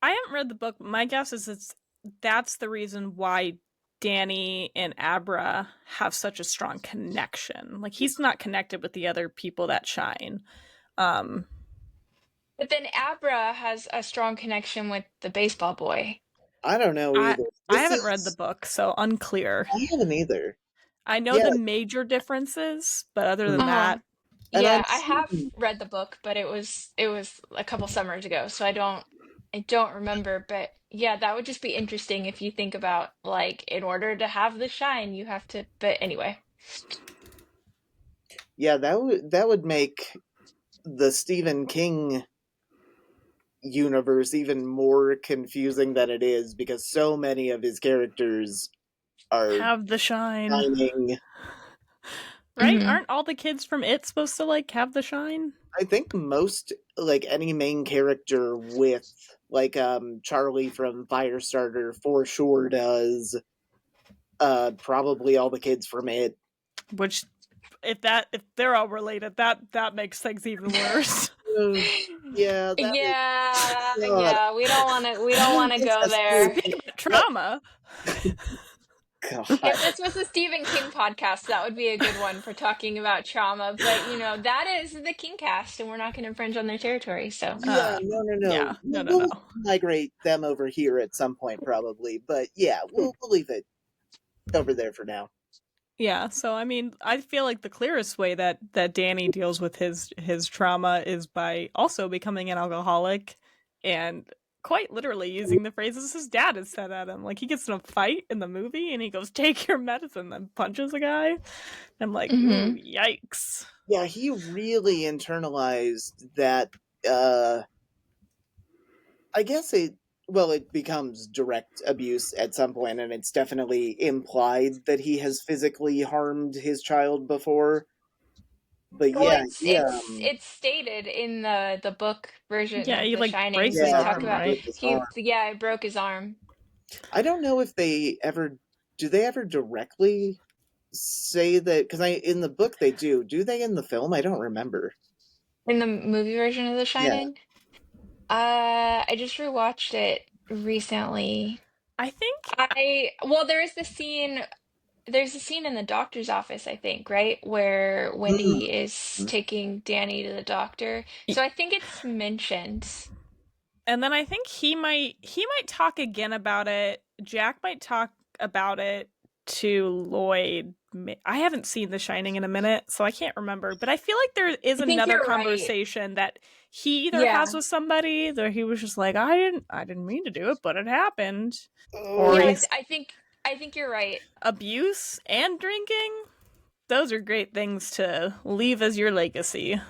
I haven't read the book. My guess is that's the reason why Danny and Abra have such a strong connection. Like, he's not connected with the other people that shine. But then Abra has a strong connection with the Baseball Boy. I don't know either. I haven't read the book, so unclear. I haven't either. I know the major differences, but other than that, And yeah, I have read the book, but it was a couple summers ago, so I don't remember. But yeah, that would just be interesting if you think about like in order to have the shine, you have to. But anyway, yeah, that would make the Stephen King universe even more confusing than it is because so many of his characters are have the shine. shining. Right? Mm-hmm. Aren't all the kids from It supposed to like have the shine? I think most, like, any main character with like Charlie from Firestarter for sure does. Probably all the kids from It. Which if they're all related, that makes things even worse. Yeah. Yeah. We don't want to go there. Speaking of trauma. God. If this was a Stephen King podcast, that would be a good one for talking about trauma. But you know, that is the King cast, and we're not going to infringe on their territory. So yeah, no. Yeah, we'll migrate them over here at some point, probably. But yeah, we'll leave it over there for now. Yeah, so I mean, I feel like the clearest way that Danny deals with his trauma is by also becoming an alcoholic and quite literally using the phrases his dad has said at him. Like, he gets in a fight in the movie and he goes, "Take your medicine," then punches a guy. I'm like, ooh, yikes. Yeah, he really internalized that. I guess it becomes direct abuse at some point, and it's definitely implied that he has physically harmed his child before. But yeah, it's stated in the book version. Yeah, of he The like Shining. breaks his arm, right? He broke his arm. I don't know if they ever directly say that, because in the book they do. Do they in the film? I don't remember. In the movie version of The Shining? Yeah. I just rewatched it recently. I think there's a scene in the doctor's office, I think, right? Where Wendy is taking Danny to the doctor. So I think it's mentioned. And then I think he might talk again about it. Jack might talk about it to Lloyd. I haven't seen The Shining in a minute, so I can't remember. But I feel like there is another conversation that he either has with somebody that he was just like, I didn't mean to do it, but it happened. Or I think you're right. Abuse and drinking, those are great things to leave as your legacy.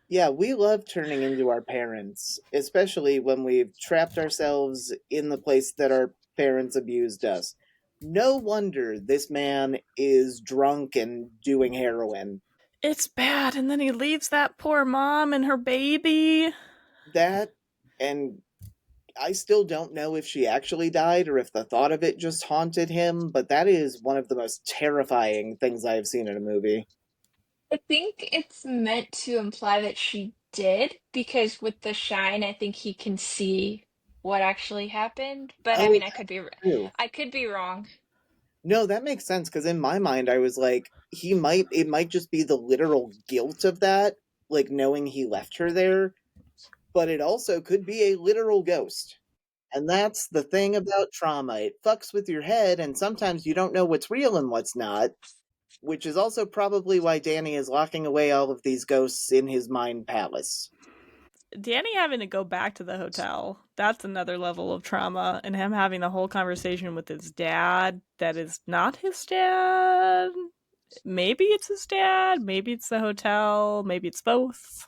Yeah, we love turning into our parents, especially when we've trapped ourselves in the place that our parents abused us. No wonder this man is drunk and doing heroin. It's bad, and then he leaves that poor mom and her baby. That, and I still don't know if she actually died or if the thought of it just haunted him, but that is one of the most terrifying things I've seen in a movie. I think it's meant to imply that she did, because with the shine, I think he can see what actually happened. But I Oh, mean, that's true. I could be wrong. No, that makes sense because in my mind I was like, it might just be the literal guilt of that, like knowing he left her there, but it also could be a literal ghost. And that's the thing about trauma. It fucks with your head, and sometimes you don't know what's real and what's not, which is also probably why Danny is locking away all of these ghosts in his mind palace. Danny having to go back to the hotel, that's another level of trauma. And him having the whole conversation with his dad that is not his dad. Maybe it's his dad, maybe it's the hotel, maybe it's both.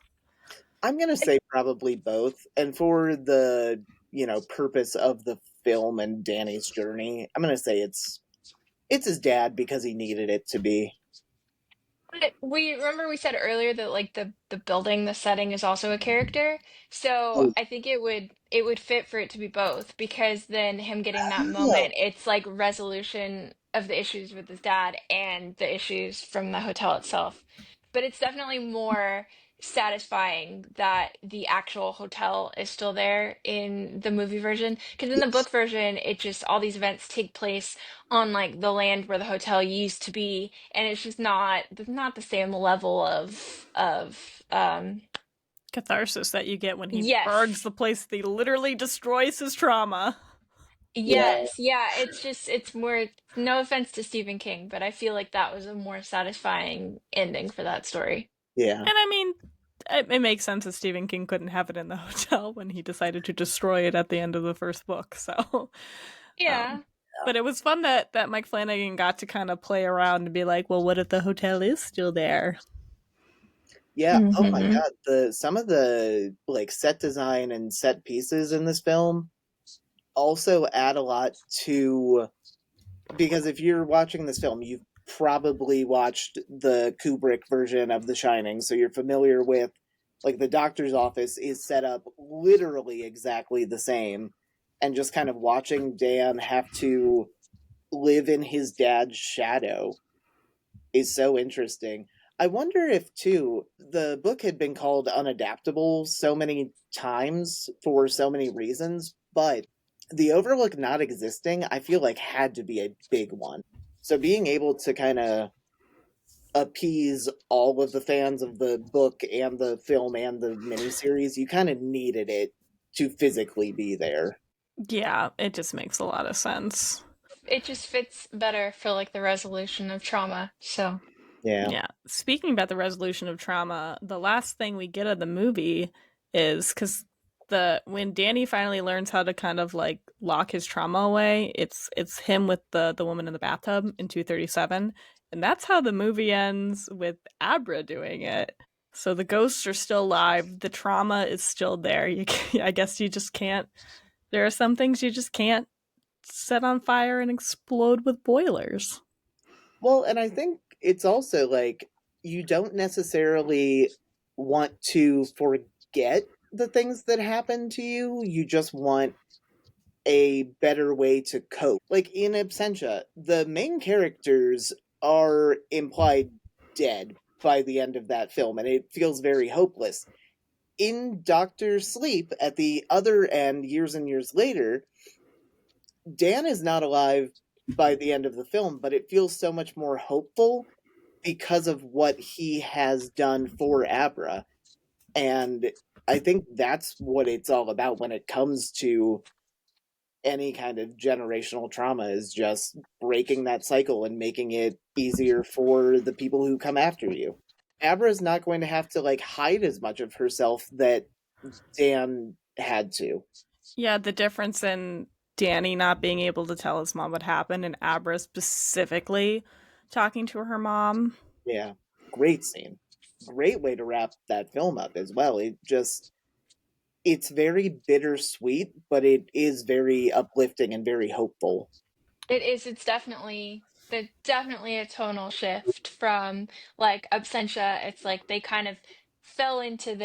I'm going to say probably both. And for the, purpose of the film and Danny's journey, I'm going to say it's his dad because he needed it to be. But we remember we said earlier that like the building, the setting is also a character. So Oh, I think it would fit for it to be both, because then him getting that oh, moment, it's like resolution of the issues with his dad and the issues from the hotel itself. But it's definitely more satisfying that the actual hotel is still there in the movie version, because in the yes. book version it just all these events take place on like the land where the hotel used to be, and it's just not the same level of Catharsis that you get when he burns yes. the place, he literally destroys his trauma. Yeah, Yes, yeah, it's more, no offense to Stephen King, but I feel like that was a more satisfying ending for that story. yeah, And I mean, it makes sense that Stephen King couldn't have it in the hotel when he decided to destroy it at the end of the first book. So, um, Yeah. but it was fun that Mike Flanagan got to kind of play around and be like, well, what if the hotel is still there? yeah. Oh my Hmm. God, the some of the like set design and set pieces in this film also add a lot to, because if you're watching this film, you've probably watched the Kubrick version of The Shining, so you're familiar with like the doctor's office is set up literally exactly the same, and just kind of watching Dan have to live in his dad's shadow is so interesting. I wonder if too the book had been called unadaptable so many times for so many reasons, but the Overlook not existing, I feel like had to be a big one. So being able to kind of appease all of the fans of the book and the film and the miniseries, you kind of needed it to physically be there. Yeah, it just makes a lot of sense. It just fits better for like the resolution of trauma. So, Yeah. Yeah. Speaking about the resolution of trauma, the last thing we get of the movie is because the when Danny finally learns how to kind of like lock his trauma away, it's him with the woman in the bathtub in 237, and that's how the movie ends with Abra doing it. So the ghosts are still alive, the trauma is still there. I guess you just can't. There are some things you just can't set on fire and explode with boilers. Well, and I think it's also like you don't necessarily want to forget the things that happen to you. You just want a better way to cope. Like in Absentia, the main characters are implied dead by the end of that film, and it feels very hopeless. In Doctor Sleep, at the other end, years and years later, Dan is not alive by the end of the film, but it feels so much more hopeful because of what he has done for Abra. And I think that's what it's all about when it comes to any kind of generational trauma, is just breaking that cycle and making it easier for the people who come after you. Abra is not going to have to like hide as much of herself that Dan had to. Yeah, the difference in Danny not being able to tell his mom what happened and Abra specifically talking to her mom. Yeah. Great scene. Great way to wrap that film up as well. It's very bittersweet, but it is very uplifting and very hopeful. it is. It's definitely a tonal shift from like Absentia. It's like they kind of fell into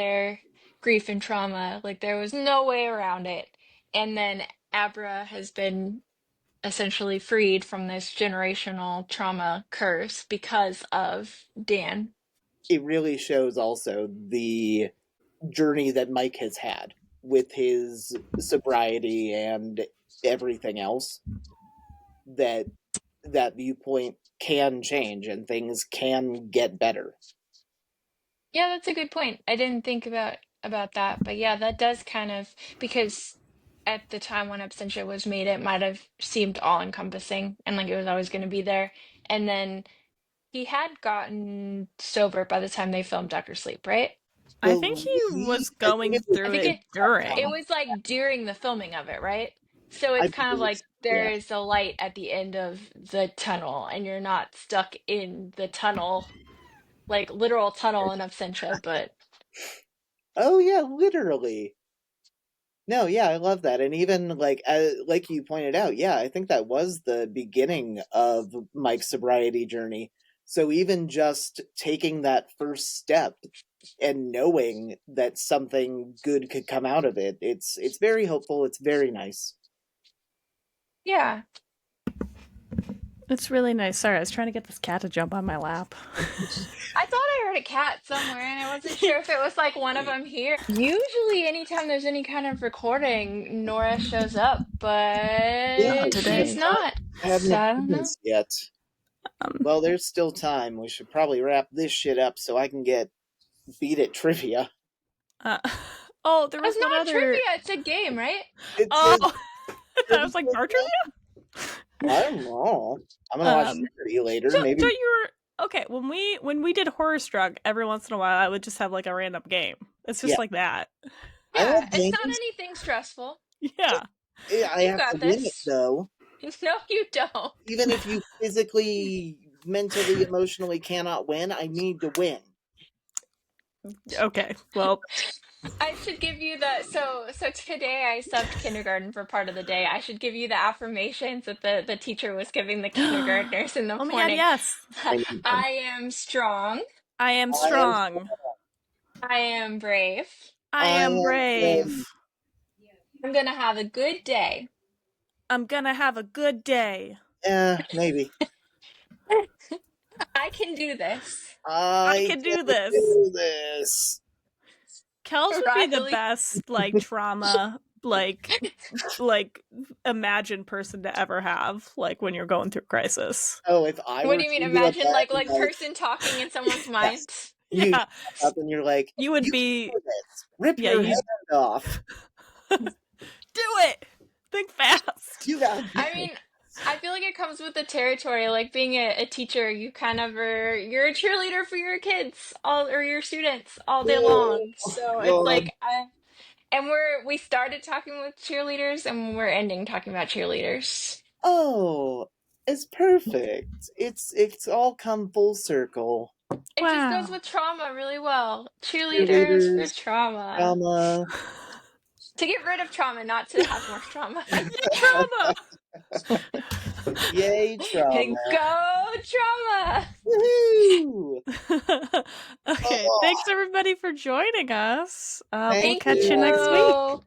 grief and trauma. Like there was no way around it. And then Abra has been essentially freed from this generational trauma curse because of Dan. It really shows also the journey that Mike has had with his sobriety and everything else, that that viewpoint can change and things can get better. Yeah, that's a good point. I didn't think about that, but yeah, that does kind of, because at the time when Absentia was made, it might have seemed all encompassing and like it was always going to be there. And then he had gotten sober by the time they filmed Doctor Sleep, right? I think he was going I through think it during. it was like during the filming of it, right? So it's kind of like there is a light at the end of the tunnel and you're not stuck in the tunnel, like literal tunnel in Absentia, but Oh yeah, literally. No, yeah, I love that. And even like you pointed out, yeah, I think that was the beginning of Mike's sobriety journey. So even just taking that first step and knowing that something good could come out of it, it's very hopeful, it's very nice. yeah. It's really nice. Sorry, I was trying to get this cat to jump on my lap. I thought I heard a cat somewhere and I wasn't sure if it was like one of them here. Usually anytime there's any kind of recording, Nora shows up, but she's not. I haven't So I don't know. yet. Well, there's still time. We should probably wrap this shit up so I can get beat at trivia. Oh, there was It's one not other trivia, it's a game, right? Oh, that was like bar trivia? I don't know. I'm gonna watch Jeopardy later. So Maybe. you were okay when we did Horror Struck. Every once in a while, I would just have like a random game. It's just like that. Yeah, it's not anything stressful. Yeah, I have to win it though. No, you don't. Even if you physically, mentally, emotionally cannot win, I need to win. Okay, well, I should give you the so today I subbed kindergarten for part of the day. I should give you the affirmations that the teacher was giving the kindergartners in the oh morning. my god, yes. I am strong. I am strong. I am brave. I am brave. I'm gonna have a good day. I'm gonna have a good day. Maybe. I can do this. I can do this. Kels would be the best, like, trauma, like imagine person to ever have, like, when you're going through crisis. Oh, if I What do you mean, imagine, like person talking in someone's mind? Yeah. Up and you're like, you would be... Rip your head off. Do it! Think fast! You got I mean, I feel like it comes with the territory. Like being a teacher, you kind of you're a cheerleader for your kids or your students all day long. So it's like and we started talking with cheerleaders and we're ending talking about cheerleaders. Oh, it's perfect. It's all come full circle. It just goes with trauma really well. Cheerleaders for trauma. To get rid of trauma, not to have more trauma. Trauma! Yay, trauma. Go trauma! Woohoo! Okay, thanks everybody for joining us. We'll Thank catch you next week.